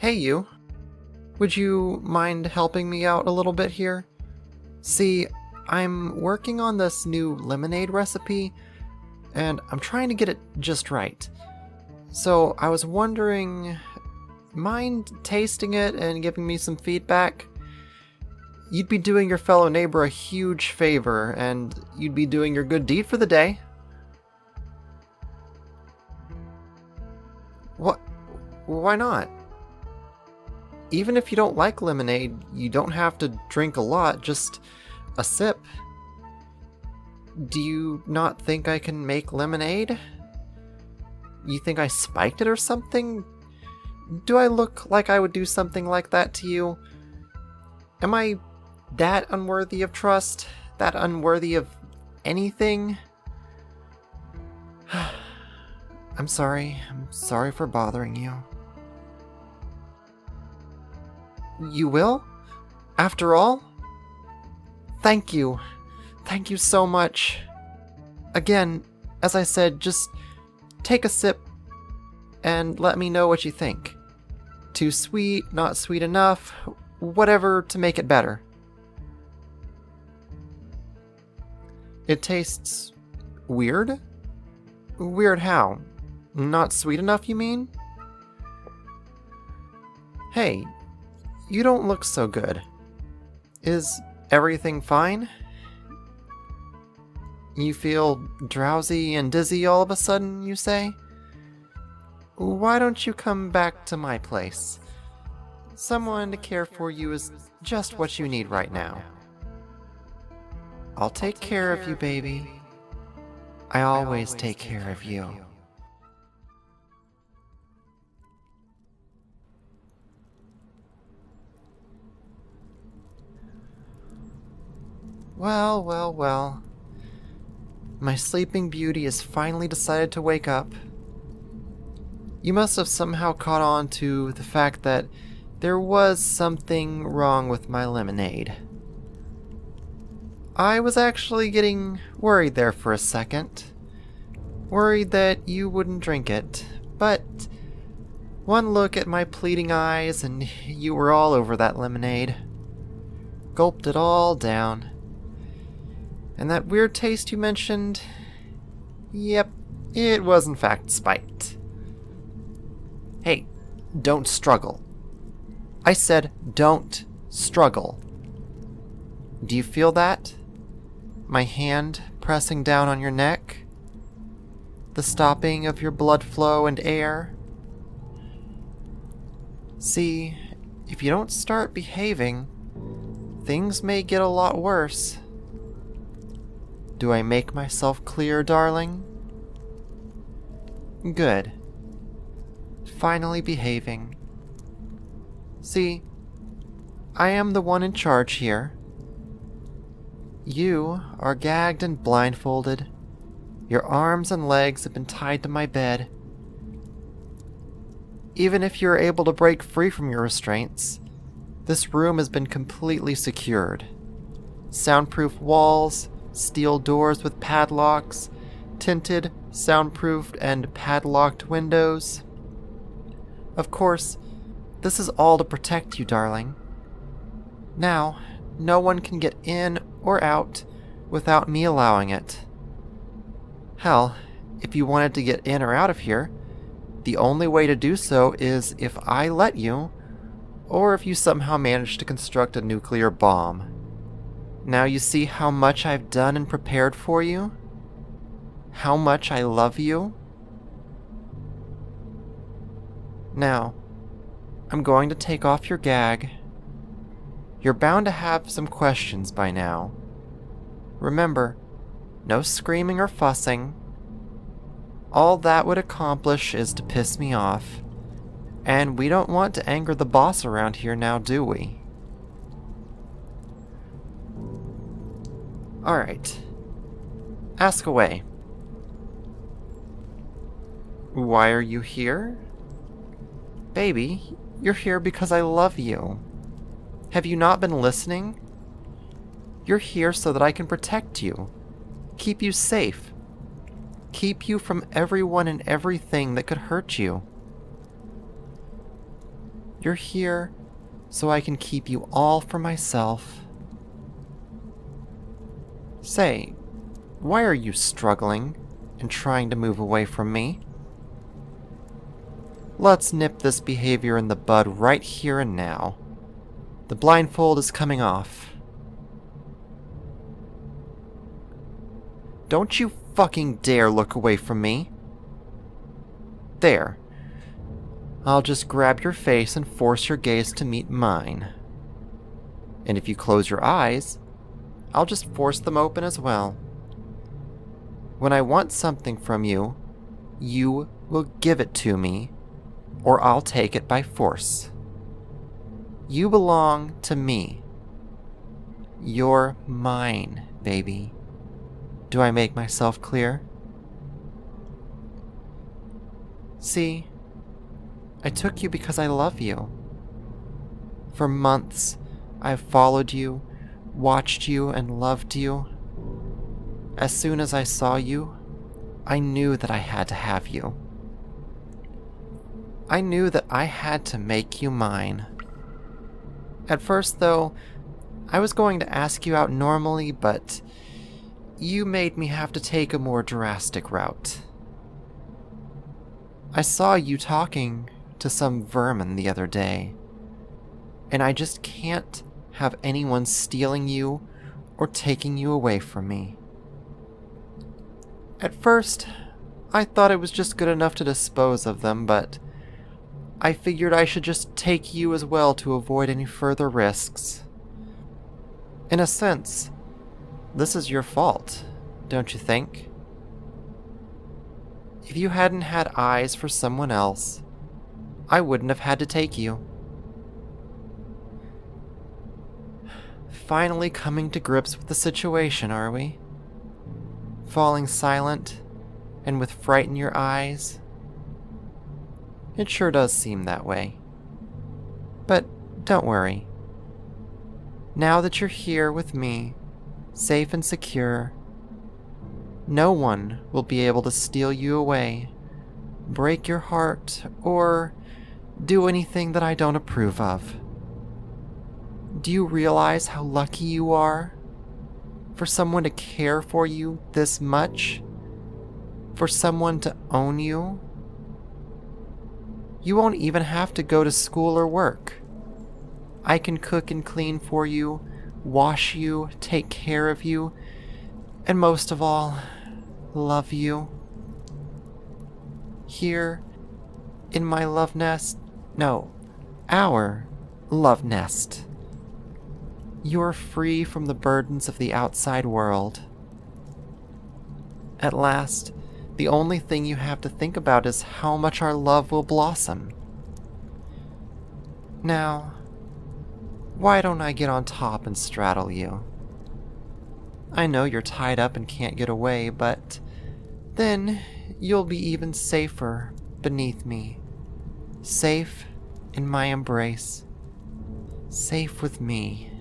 Hey you, would you mind helping me out a little bit here? See, I'm working on this new lemonade recipe, and I'm trying to get it just right. So I was wondering, mind tasting it and giving me some feedback? You'd be doing your fellow neighbor a huge favor, and you'd be doing your good deed for the day. What? Why not? Even if you don't like lemonade, you don't have to drink a lot, just a sip. Do you not think I can make lemonade? You think I spiked it or something? Do I look like I would do something like that to you? Am I that unworthy of trust? That unworthy of anything? I'm sorry. I'm sorry for bothering you. You will? After all? Thank you. Thank you so much. Again, as I said, just take a sip and let me know what you think. Too sweet, not sweet enough, whatever to make it better. It tastes weird? Weird how? Not sweet enough, you mean? Hey, you don't look so good. Is everything fine? You feel drowsy and dizzy all of a sudden, you say? Why don't you come back to my place? Someone to care for you is just what you need right now. I'll take care of you, baby. I always take care of you. Well. My sleeping beauty has finally decided to wake up. You must have somehow caught on to the fact that there was something wrong with my lemonade. I was actually getting worried there for a second. Worried that you wouldn't drink it, but one look at my pleading eyes and you were all over that lemonade. Gulped it all down. And that weird taste you mentioned, yep, it was in fact spiked. Hey, don't struggle. I said don't struggle. Do you feel that? My hand pressing down on your neck? The stopping of your blood flow and air? See, if you don't start behaving, things may get a lot worse. Do I make myself clear, darling? Good. Finally behaving. See, I am the one in charge here. You are gagged and blindfolded. Your arms and legs have been tied to my bed. Even if you are able to break free from your restraints, this room has been completely secured. Soundproof walls, steel doors with padlocks, tinted, soundproofed, and padlocked windows. Of course, this is all to protect you, darling. Now, no one can get in or out without me allowing it. Hell, if you wanted to get in or out of here, the only way to do so is if I let you, or if you somehow manage to construct a nuclear bomb. Now you see how much I've done and prepared for you? How much I love you? Now, I'm going to take off your gag. You're bound to have some questions by now. Remember, no screaming or fussing. All that would accomplish is to piss me off, and we don't want to anger the boss around here now, do we? Alright. Ask away. Why are you here? Baby, you're here because I love you. Have you not been listening? You're here so that I can protect you, keep you safe, keep you from everyone and everything that could hurt you. You're here so I can keep you all for myself. Say, why are you struggling and trying to move away from me? Let's nip this behavior in the bud right here and now. The blindfold is coming off. Don't you fucking dare look away from me. There. I'll just grab your face and force your gaze to meet mine. And if you close your eyes, I'll just force them open as well. When I want something from you, you will give it to me, or I'll take it by force. You belong to me. You're mine, baby. Do I make myself clear? See, I took you because I love you. For months, I've followed you, watched you, and loved you. As soon as I saw you, I knew that I had to have you. I knew that I had to make you mine. At first, though, I was going to ask you out normally, but you made me have to take a more drastic route. I saw you talking to some vermin the other day, and I just can't have anyone stealing you or taking you away from me. At first, I thought it was just good enough to dispose of them, but I figured I should just take you as well to avoid any further risks. In a sense, this is your fault, don't you think? If you hadn't had eyes for someone else, I wouldn't have had to take you. Finally coming to grips with the situation, are we? Falling silent and with fright in your eyes? It sure does seem that way. But don't worry. Now that you're here with me, safe and secure, no one will be able to steal you away, break your heart, or do anything that I don't approve of. Do you realize how lucky you are for someone to care for you this much? For someone to own you? You won't even have to go to school or work. I can cook and clean for you, wash you, take care of you, and most of all, love you. Here, in my love nest, no, our love nest. You're free from the burdens of the outside world. At last, the only thing you have to think about is how much our love will blossom. Now, why don't I get on top and straddle you? I know you're tied up and can't get away, but then you'll be even safer beneath me. Safe in my embrace. Safe with me.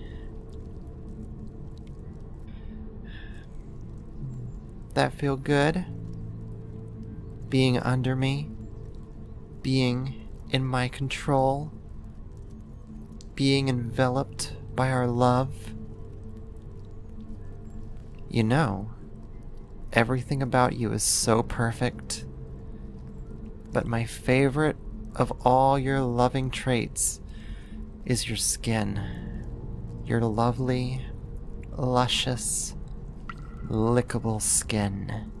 That feel good? Being under me? Being in my control? Being enveloped by our love? You know, everything about you is so perfect. But my favorite of all your loving traits is your skin. Your lovely, luscious, lickable skin.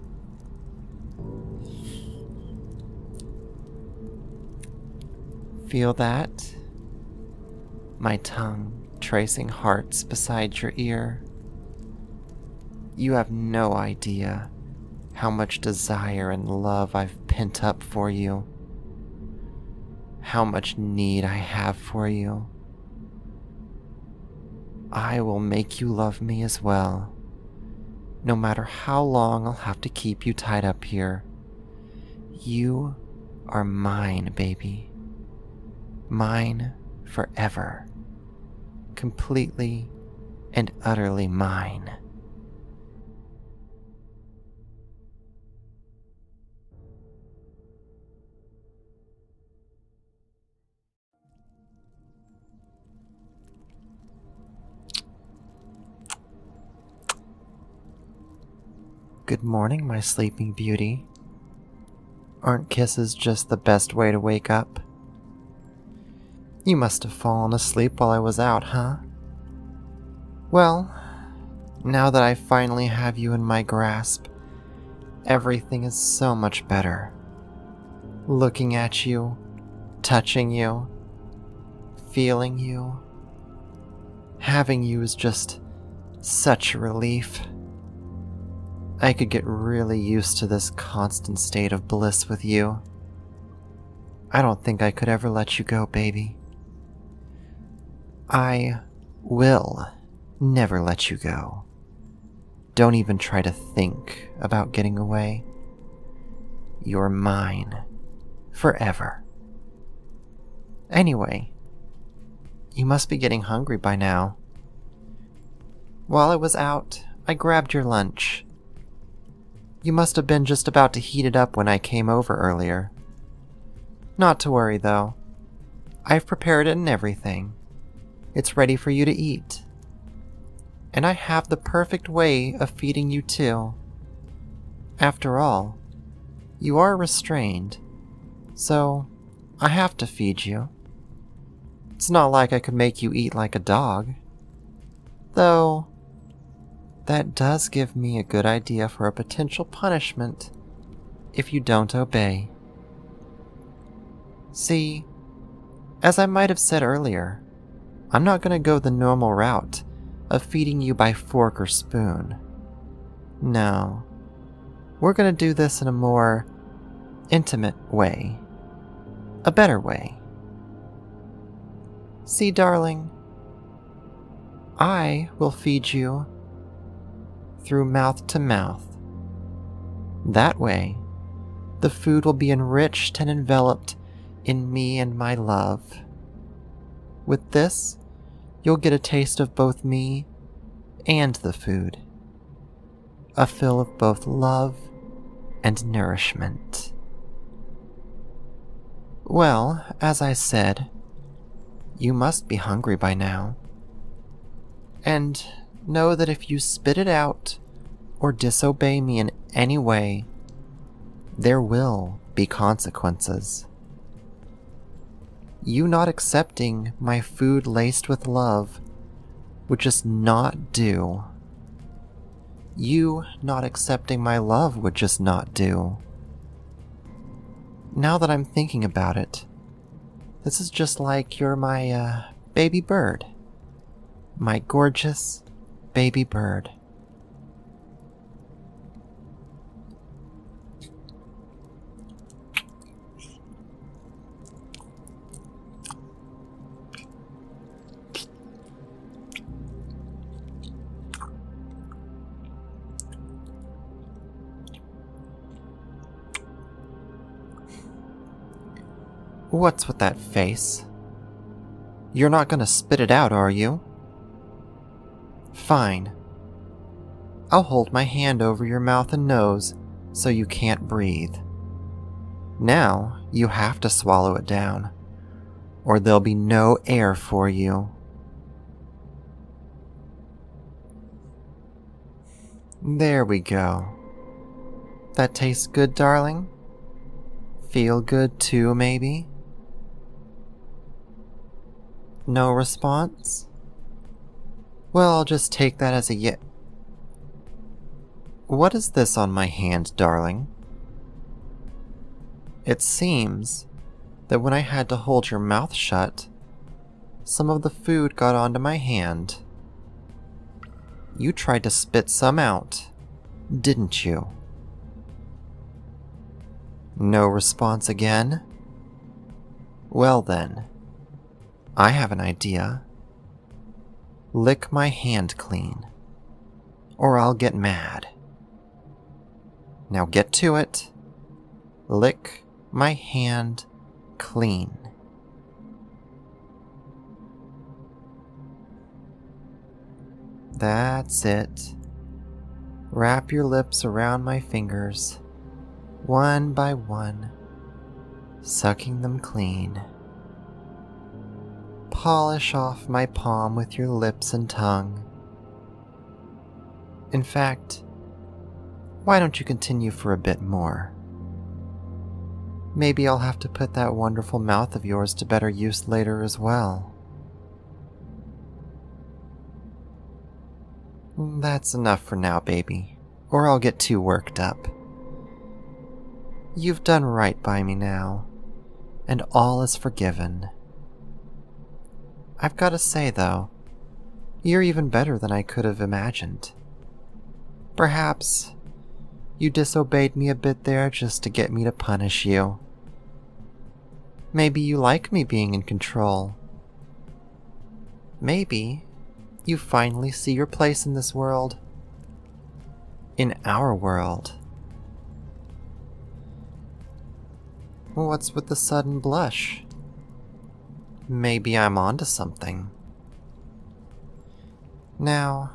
Feel that? My tongue tracing hearts beside your ear. You have no idea how much desire and love I've pent up for you. How much need I have for you. I will make you love me as well, no matter how long I'll have to keep you tied up here. You are mine, baby. Mine forever. Completely and utterly mine. Good morning, my sleeping beauty. Aren't kisses just the best way to wake up? You must have fallen asleep while I was out, huh? Well, now that I finally have you in my grasp, everything is so much better. Looking at you, touching you, feeling you, having you is just such a relief. I could get really used to this constant state of bliss with you. I don't think I could ever let you go, baby. I will never let you go. Don't even try to think about getting away. You're mine, forever. Anyway, you must be getting hungry by now. While I was out, I grabbed your lunch. You must have been just about to heat it up when I came over earlier. Not to worry, though. I've prepared it and everything. It's ready for you to eat. And I have the perfect way of feeding you too. After all, you are restrained, so I have to feed you. It's not like I could make you eat like a dog. Though, that does give me a good idea for a potential punishment if you don't obey. See, as I might have said earlier, I'm not going to go the normal route of feeding you by fork or spoon. No, we're going to do this in a more intimate way, a better way. See, darling, I will feed you through mouth to mouth. That way, the food will be enriched and enveloped in me and my love. With this, you'll get a taste of both me and the food. A fill of both love and nourishment. Well, as I said, you must be hungry by now. And know that if you spit it out or disobey me in any way, there will be consequences. You not accepting my food laced with love would just not do. You not accepting my love would just not do. Now that I'm thinking about it, this is just like you're my, baby bird. My gorgeous baby bird. What's with that face? You're not gonna spit it out, are you? Fine. I'll hold my hand over your mouth and nose so you can't breathe. Now you have to swallow it down, or there'll be no air for you. There we go. That tastes good, darling? Feel good too, maybe? No response? Well, I'll just take that as a yes. What is this on my hand, darling? It seems that when I had to hold your mouth shut, some of the food got onto my hand. You tried to spit some out, didn't you? No response again? Well then, I have an idea. Lick my hand clean, or I'll get mad. Now get to it. Lick my hand clean. That's it. Wrap your lips around my fingers, one by one, sucking them clean. Polish off my palm with your lips and tongue. In fact, Why don't you continue for a bit more? Maybe I'll have to put that wonderful mouth of yours to better use later as well. That's enough for now, baby, or I'll get too worked up. You've done right by me now, and all is forgiven. I've got to say, though, you're even better than I could have imagined. Perhaps you disobeyed me a bit there just to get me to punish you. Maybe you like me being in control. Maybe you finally see your place in this world. In our world. What's with the sudden blush? Maybe I'm onto something. Now,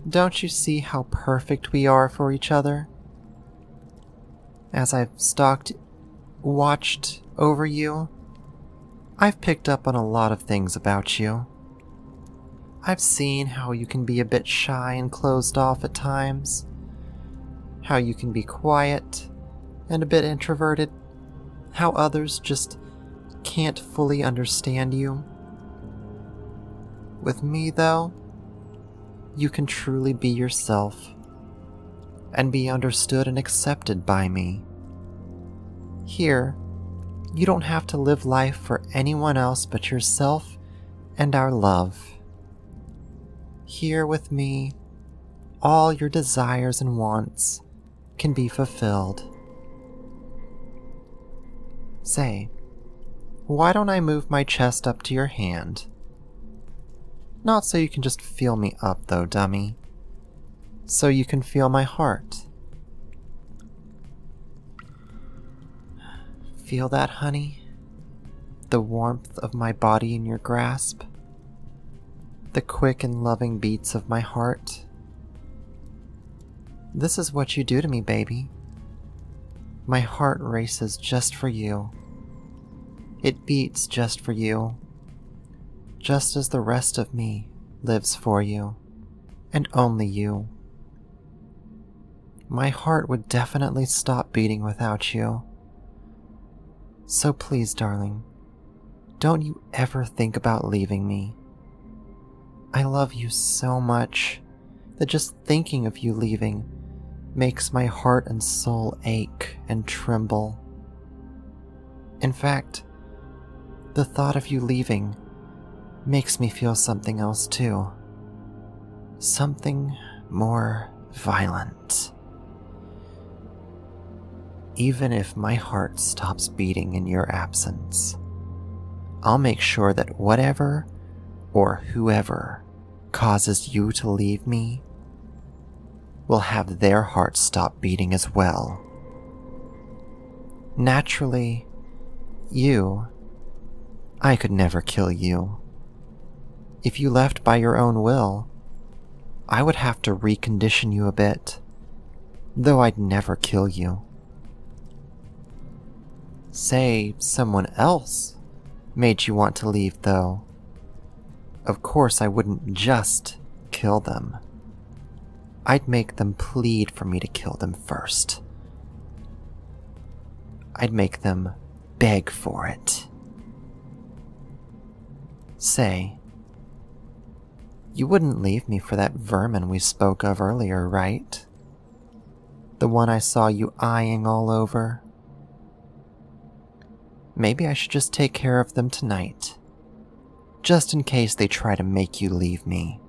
don't you see how perfect we are for each other? As I've watched over you, I've picked up on a lot of things about you. I've seen how you can be a bit shy and closed off at times, how you can be quiet and a bit introverted, how others just can't fully understand you. With me, though, you can truly be yourself and be understood and accepted by me. Here, you don't have to live life for anyone else but yourself and our love. Here with me, all your desires and wants can be fulfilled. Say, why don't I move my chest up to your hand? Not so you can just feel me up, though, dummy. So you can feel my heart. Feel that, honey? The warmth of my body in your grasp? The quick and loving beats of my heart? This is what you do to me, baby. My heart races just for you. It beats just for you. Just as the rest of me lives for you, and only you. My heart would definitely stop beating without you. So please, darling, don't you ever think about leaving me. I love you so much that just thinking of you leaving makes my heart and soul ache and tremble. In fact, the thought of you leaving makes me feel something else too. Something more violent. Even if my heart stops beating in your absence, I'll make sure that whatever or whoever causes you to leave me will have their heart stop beating as well. Naturally, I could never kill you. If you left by your own will, I would have to recondition you a bit, though I'd never kill you. Say someone else made you want to leave, though. Of course I wouldn't just kill them. I'd make them plead for me to kill them first. I'd make them beg for it. Say, you wouldn't leave me for that vermin we spoke of earlier, right? The one I saw you eyeing all over? Maybe I should just take care of them tonight, just in case they try to make you leave me.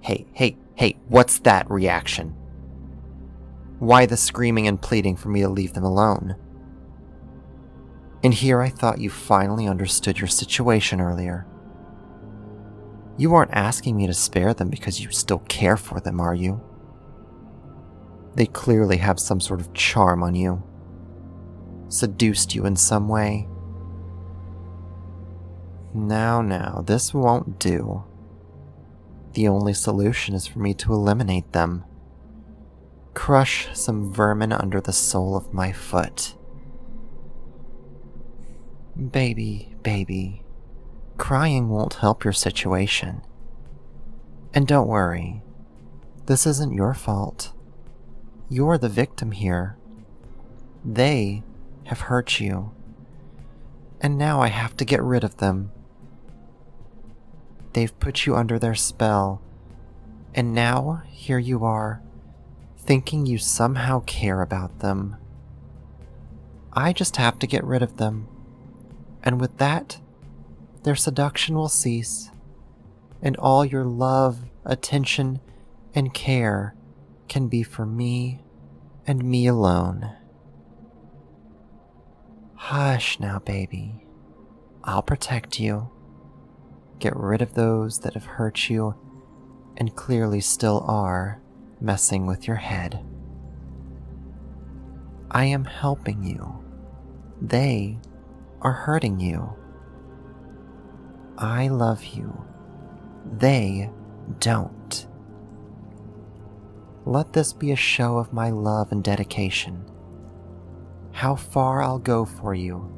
Hey, what's that reaction? Why the screaming and pleading for me to leave them alone? And here I thought you finally understood your situation earlier. You aren't asking me to spare them because you still care for them, are you? They clearly have some sort of charm on you. Seduced you in some way. Now, this won't do. The only solution is for me to eliminate them. Crush some vermin under the sole of my foot. Baby, crying won't help your situation. And don't worry, This isn't your fault. You're the victim here. They have hurt you, and now I have to get rid of them. They've put you under their spell, and now here you are, thinking you somehow care about them. I just have to get rid of them, and with that, their seduction will cease, and all your love, attention, and care can be for me and me alone. Hush now, baby. I'll protect you. Get rid of those that have hurt you and clearly still are messing with your head. I am helping you. They are hurting you. I love you. They don't. Let this be a show of my love and dedication. How far I'll go for you.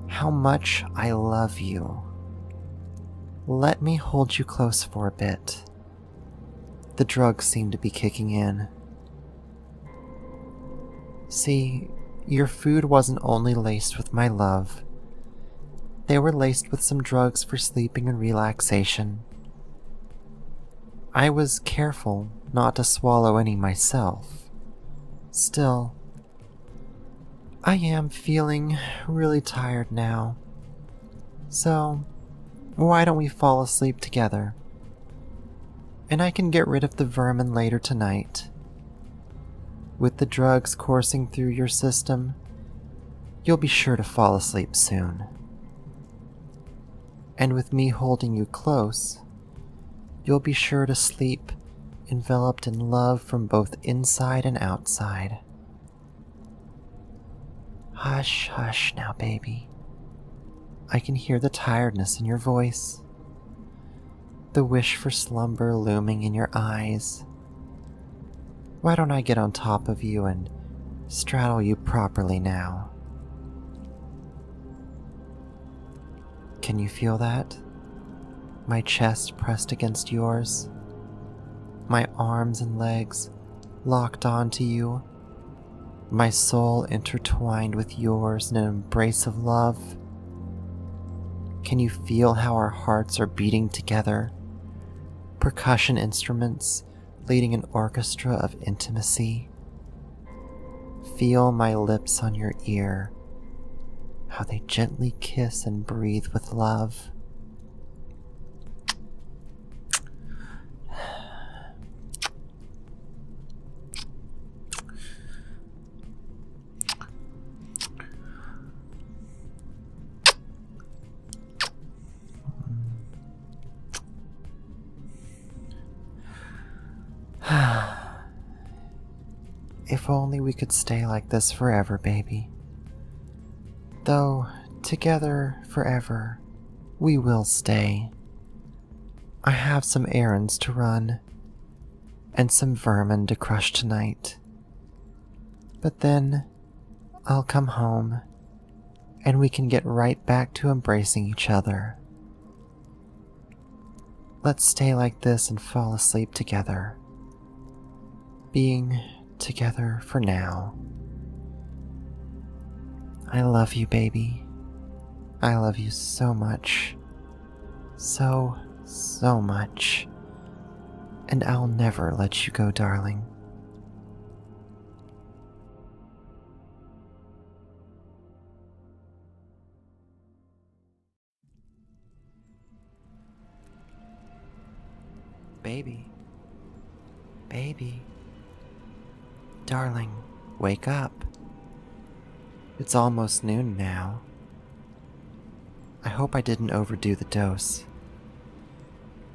How much I love you. Let me hold you close for a bit. The drugs seem to be kicking in. See, your food wasn't only laced with my love. They were laced with some drugs for sleeping and relaxation. I was careful not to swallow any myself. Still, I am feeling really tired now. So, why don't we fall asleep together? And I can get rid of the vermin later tonight. With the drugs coursing through your system, you'll be sure to fall asleep soon. And with me holding you close, you'll be sure to sleep enveloped in love from both inside and outside. Hush, hush now, baby. I can hear the tiredness in your voice, the wish for slumber looming in your eyes. Why don't I get on top of you and straddle you properly now? Can you feel that? My chest pressed against yours, my arms and legs locked onto you, my soul intertwined with yours in an embrace of love. Can you feel how our hearts are beating together? Percussion instruments leading an orchestra of intimacy. Feel my lips on your ear, how they gently kiss and breathe with love. If only we could stay like this forever, baby. Though, together forever, we will stay. I have some errands to run, and some vermin to crush tonight. But then, I'll come home, and we can get right back to embracing each other. Let's stay like this and fall asleep together. Being together for now. I love you, baby. I love you so much. So much. And I'll never let you go, darling. Baby. Baby. Darling, wake up. It's almost noon now. I hope I didn't overdo the dose.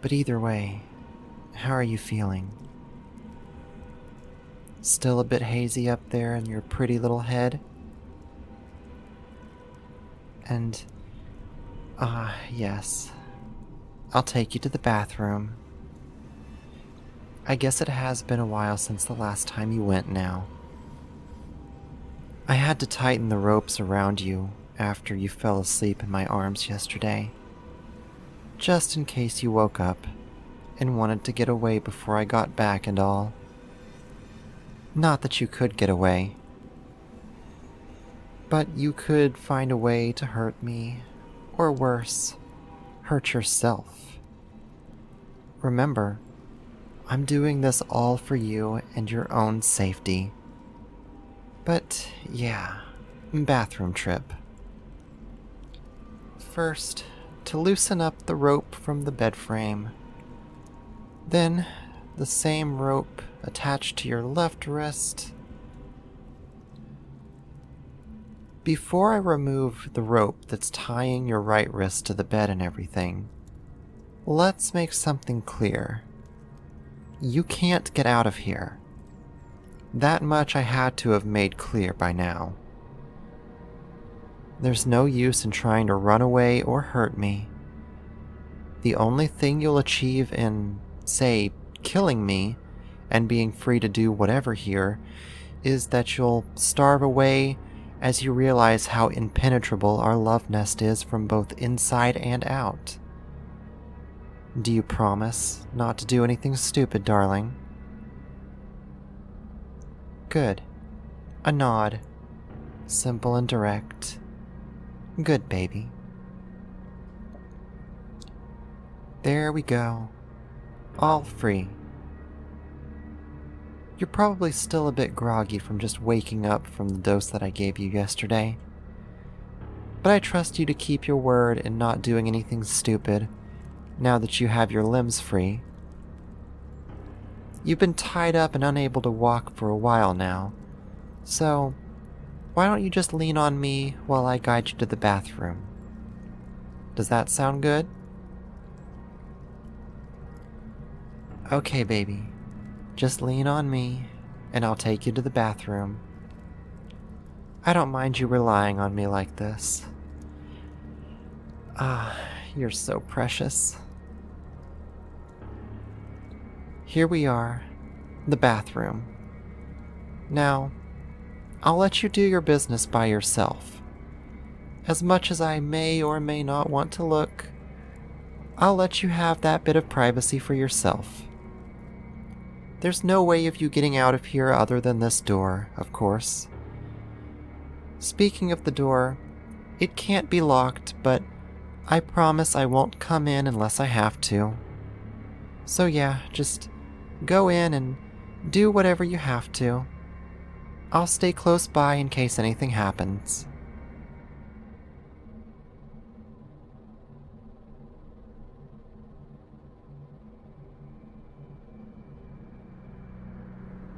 But either way, how are you feeling? Still a bit hazy up there in your pretty little head? And, yes. I'll take you to the bathroom. I guess it has been a while since the last time you went now. I had to tighten the ropes around you after you fell asleep in my arms yesterday, just in case you woke up and wanted to get away before I got back and all. Not that you could get away, but you could find a way to hurt me, or worse, hurt yourself. Remember, I'm doing this all for you and your own safety. But yeah, bathroom trip. First, to loosen up the rope from the bed frame. Then, the same rope attached to your left wrist. Before I remove the rope that's tying your right wrist to the bed and everything, let's make something clear. You can't get out of here. That much I had to have made clear by now. There's no use in trying to run away or hurt me. The only thing you'll achieve in, say, killing me and being free to do whatever here is that you'll starve away as you realize how impenetrable our love nest is from both inside and out. Do you promise not to do anything stupid, darling? Good. A nod. Simple and direct. Good, baby. There we go. All free. You're probably still a bit groggy from just waking up from the dose that I gave you yesterday. But I trust you to keep your word and not doing anything stupid now that you have your limbs free. You've been tied up and unable to walk for a while now, so why don't you just lean on me while I guide you to the bathroom? Does that sound good? Okay, baby. Just lean on me, and I'll take you to the bathroom. I don't mind you relying on me like this. Ah, you're so precious. Here we are, the bathroom. Now, I'll let you do your business by yourself. As much as I may or may not want to look, I'll let you have that bit of privacy for yourself. There's no way of you getting out of here other than this door, of course. Speaking of the door, it can't be locked, but I promise I won't come in unless I have to. So yeah, just go in and do whatever you have to. I'll stay close by in case anything happens.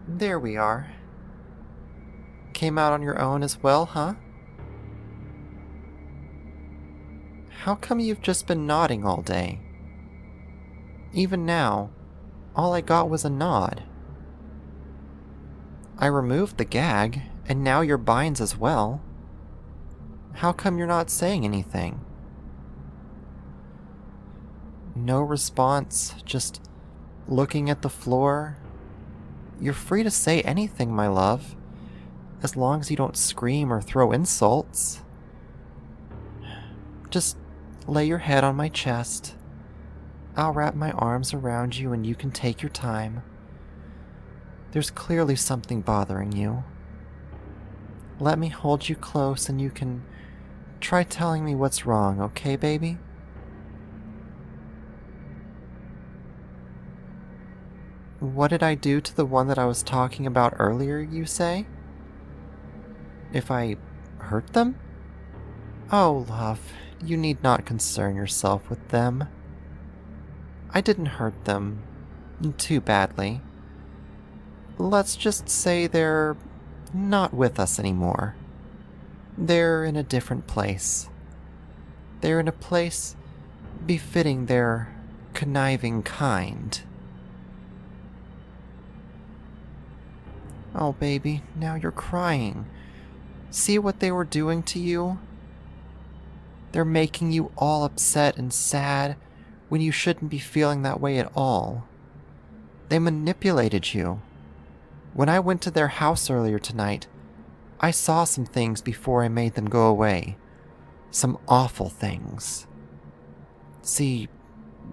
There we are. Came out on your own as well, huh? How come you've just been nodding all day? Even now, all I got was a nod. I removed the gag, and now your binds as well. How come you're not saying anything? No response, just looking at the floor. You're free to say anything, my love, as long as you don't scream or throw insults. Just lay your head on my chest. I'll wrap my arms around you and you can take your time. There's clearly something bothering you. Let me hold you close and you can try telling me what's wrong, okay, baby? What did I do to the one that I was talking about earlier, you say? If I hurt them? Oh, love, you need not concern yourself with them. I didn't hurt them too badly. Let's just say they're not with us anymore. They're in a different place. They're in a place befitting their conniving kind. Oh, baby, now you're crying. See what they were doing to you? They're making you all upset and sad when you shouldn't be feeling that way at all. They manipulated you. When I went to their house earlier tonight, I saw some things before I made them go away. Some awful things. See,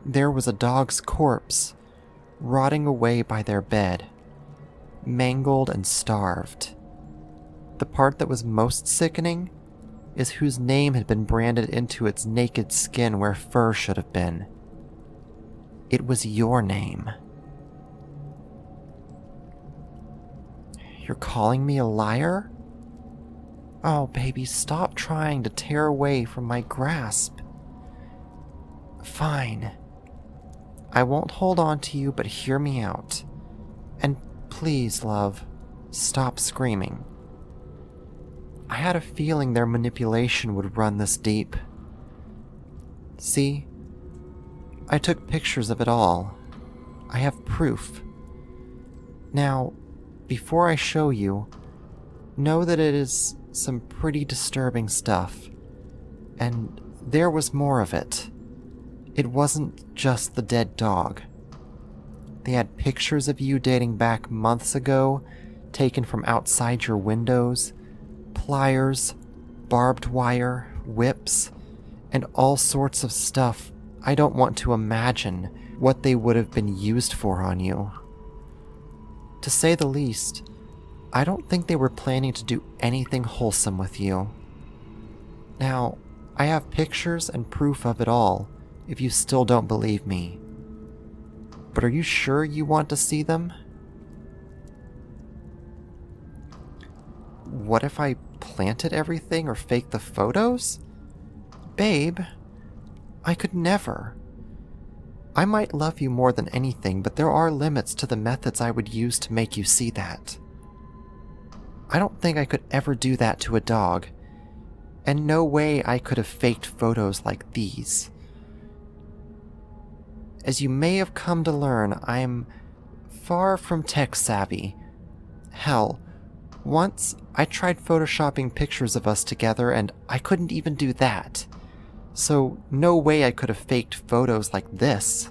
there was a dog's corpse rotting away by their bed, mangled and starved. The part that was most sickening is whose name had been branded into its naked skin where fur should have been. It was your name. You're calling me a liar? Oh, baby, stop trying to tear away from my grasp. Fine. I won't hold on to you, but hear me out. And please, love, stop screaming. I had a feeling their manipulation would run this deep. See? I took pictures of it all. I have proof. Now, before I show you, know that it is some pretty disturbing stuff. And there was more of it. It wasn't just the dead dog. They had pictures of you dating back months ago, taken from outside your windows, pliers, barbed wire, whips, and all sorts of stuff. I don't want to imagine what they would have been used for on you. To say the least, I don't think they were planning to do anything wholesome with you. Now, I have pictures and proof of it all, if you still don't believe me. But are you sure you want to see them? What if I planted everything or faked the photos? Babe, I could never. I might love you more than anything, but there are limits to the methods I would use to make you see that. I don't think I could ever do that to a dog, and no way I could have faked photos like these. As you may have come to learn, I'm far from tech savvy. Hell, once I tried photoshopping pictures of us together and I couldn't even do that. So no way I could have faked photos like this.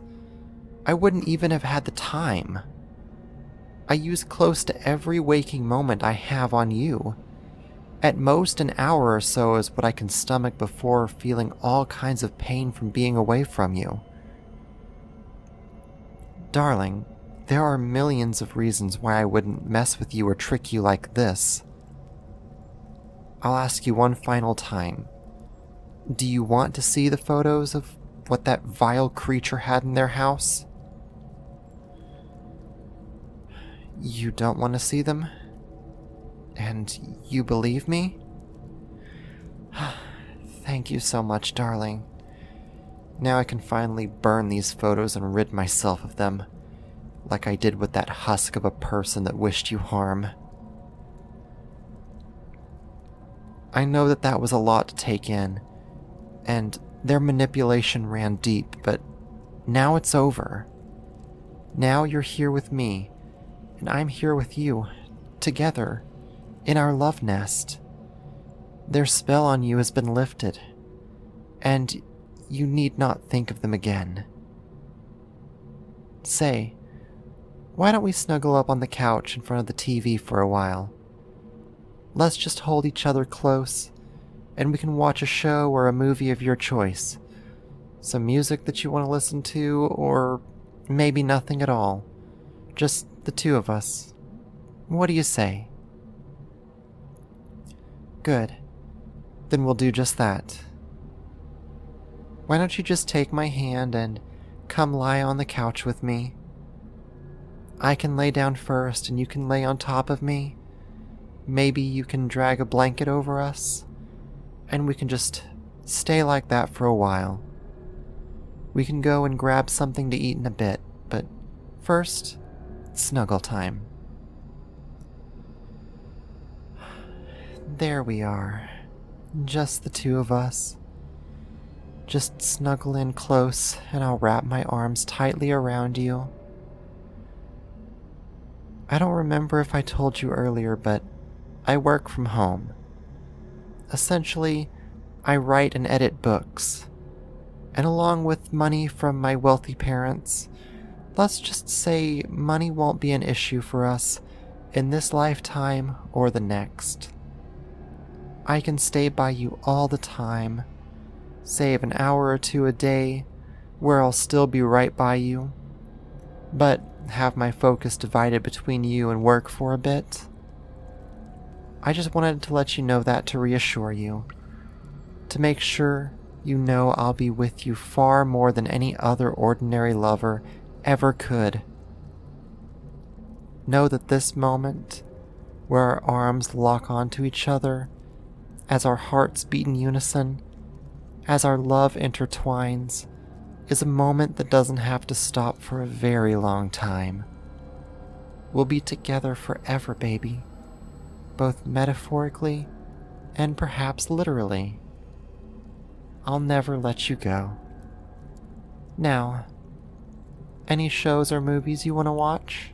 I wouldn't even have had the time. I use close to every waking moment I have on you. At most an hour or so is what I can stomach before feeling all kinds of pain from being away from you. Darling, there are millions of reasons why I wouldn't mess with you or trick you like this. I'll ask you one final time. Do you want to see the photos of what that vile creature had in their house? You don't want to see them? And you believe me? Thank you so much, darling. Now I can finally burn these photos and rid myself of them, like I did with that husk of a person that wished you harm. I know that that was a lot to take in, and their manipulation ran deep, but now it's over. Now you're here with me, and I'm here with you, together, in our love nest. Their spell on you has been lifted, and you need not think of them again. Say, why don't we snuggle up on the couch in front of the TV for a while? Let's just hold each other close, and we can watch a show or a movie of your choice. Some music that you want to listen to, or maybe nothing at all. Just the two of us. What do you say? Good. Then we'll do just that. Why don't you just take my hand and come lie on the couch with me? I can lay down first and you can lay on top of me. Maybe you can drag a blanket over us, and we can just stay like that for a while. We can go and grab something to eat in a bit, but first, snuggle time. There we are. Just the two of us. Just snuggle in close, and I'll wrap my arms tightly around you. I don't remember if I told you earlier, but I work from home. Essentially, I write and edit books. And along with money from my wealthy parents, let's just say money won't be an issue for us in this lifetime or the next. I can stay by you all the time, save an hour or two a day, where I'll still be right by you, but have my focus divided between you and work for a bit. I just wanted to let you know that to reassure you, to make sure you know I'll be with you far more than any other ordinary lover ever could. Know that this moment, where our arms lock onto each other, as our hearts beat in unison, as our love intertwines, is a moment that doesn't have to stop for a very long time. We'll be together forever, baby, both metaphorically and perhaps literally. I'll never let you go. Now, any shows or movies you want to watch?